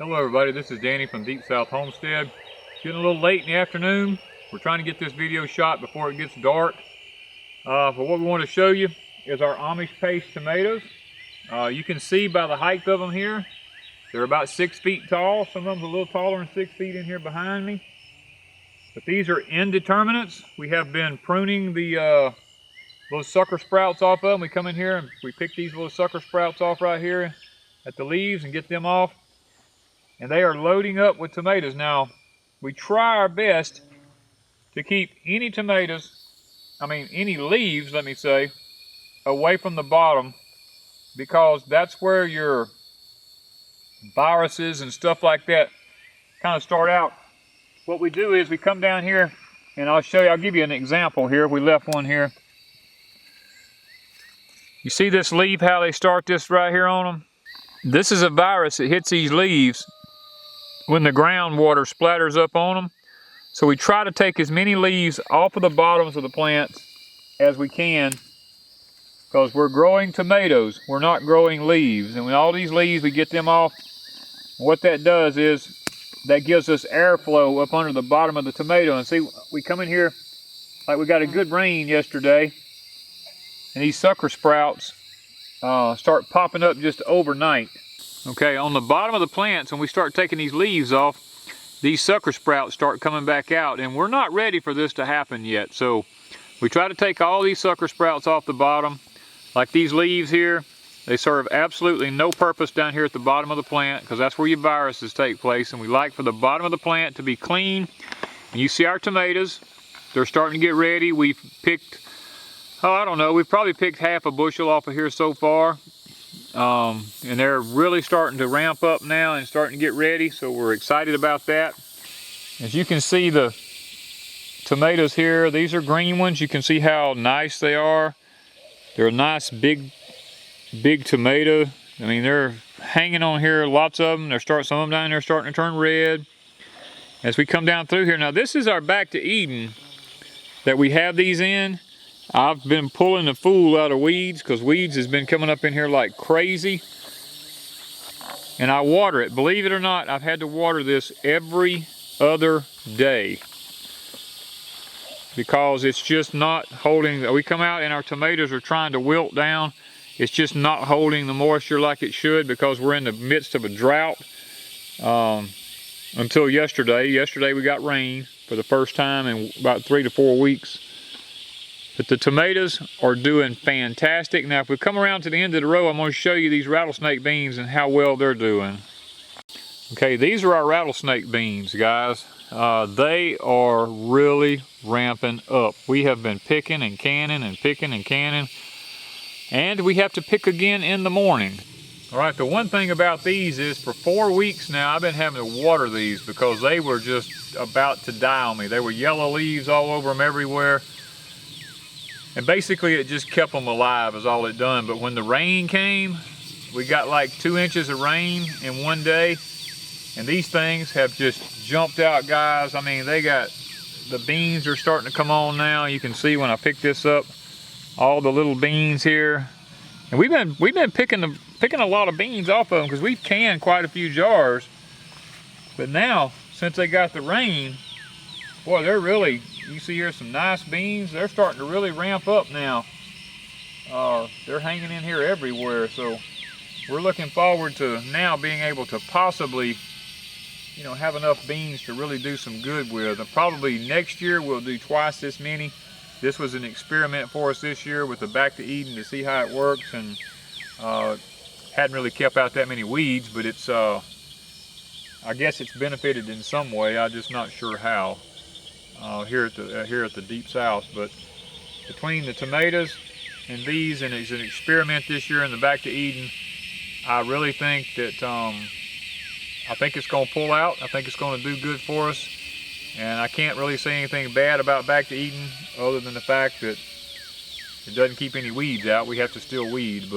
Hello everybody, this is Danny from Deep South Homestead. It's getting a little late in the afternoon. We're trying to get this video shot before it gets dark. But what we want to show you is our Amish paste tomatoes. You can see by the height of them here, they're about 6 feet tall. Some of them a little taller than 6 feet in here behind me. But these are indeterminates. We have been pruning the little sucker sprouts off of them. We come in here and we pick these little sucker sprouts off right here at the leaves and get them off. And they are loading up with tomatoes. Now, we try our best to keep any any leaves, let me say, away from the bottom, because that's where your viruses and stuff like that kind of start out. What we do is we come down here, and I'll give you an example here. We left one here. You see this leaf, how they start this right here on them? This is a virus that hits these leaves when the groundwater splatters up on them. So we try to take as many leaves off of the bottoms of the plants as we can, because we're growing tomatoes, we're not growing leaves. And with all these leaves, we get them off. What that does is that gives us airflow up under the bottom of the tomato. And see, we come in here like we got a good rain yesterday, and these sucker sprouts start popping up just overnight. Okay, on the bottom of the plants, when we start taking these leaves off, these sucker sprouts start coming back out, and we're not ready for this to happen yet. So we try to take all these sucker sprouts off the bottom. Like these leaves here, they serve absolutely no purpose down here at the bottom of the plant, because that's where your viruses take place. And we like for the bottom of the plant to be clean. And you see our tomatoes, they're starting to get ready. We've picked, I don't know, we've probably picked half a bushel off of here so far. And they're really starting to ramp up now and starting to get ready, so we're excited about that. As you can see, the tomatoes here, these are green ones. You can see how nice they are. They're a nice big tomato. I mean, they're hanging on here, lots of them. Some of them down there starting to turn red. As we come down through here, now this is our back to Eden that we have these in. I've been pulling the fool out of weeds, because weeds has been coming up in here like crazy. And I water it. Believe it or not, I've had to water this every other day, because it's just not holding. We come out and our tomatoes are trying to wilt down. It's just not holding the moisture like it should, because we're in the midst of a drought. Until yesterday. Yesterday we got rain for the first time in about 3 to 4 weeks. But the tomatoes are doing fantastic. Now if we come around to the end of the row, I'm going to show you these rattlesnake beans and how well they're doing. Okay, these are our rattlesnake beans, guys. They are really ramping up. We have been picking and canning and picking and canning. And we have to pick again in the morning. All right, the one thing about these is for 4 weeks now, I've been having to water these, because they were just about to die on me. They were yellow leaves all over them everywhere. And basically it just kept them alive is all it done. But when the rain came, we got like 2 inches of rain in one day. And these things have just jumped out, guys. I mean, the beans are starting to come on now. You can see when I pick this up, all the little beans here. And we've been picking a lot of beans off of them, because we've canned quite a few jars. But now, since they got the rain, boy, they're really, you see here some nice beans. They're starting to really ramp up now. They're hanging in here everywhere. So we're looking forward to now being able to possibly, have enough beans to really do some good with. And probably next year we'll do twice this many. This was an experiment for us this year with the Back to Eden to see how it works. And hadn't really kept out that many weeds, but it's, I guess it's benefited in some way. I'm just not sure how. Here at the Deep South. But between the tomatoes and these, and it's an experiment this year in the Back to Eden, I really think that I think it's going to pull out. I think it's going to do good for us, and I can't really say anything bad about Back to Eden other than the fact that it doesn't keep any weeds out. We have to still weed,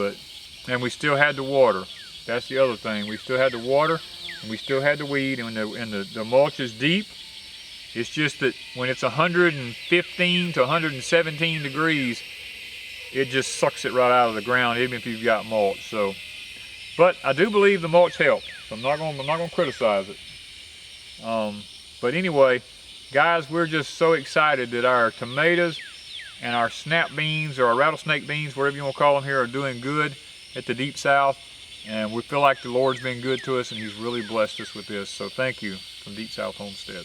and we still had to water. That's the other thing. We still had to water, and we still had to weed, and the mulch is deep. It's just that when it's 115 to 117 degrees, it just sucks it right out of the ground, even if you've got mulch. So But I do believe the mulch helped, so I'm not gonna criticize it. But anyway, guys, we're just so excited that our tomatoes and our snap beans, or our rattlesnake beans, whatever you want to call them here, are doing good at the Deep South. And we feel like the Lord's been good to us, and He's really blessed us with this. So thank you from Deep South Homestead.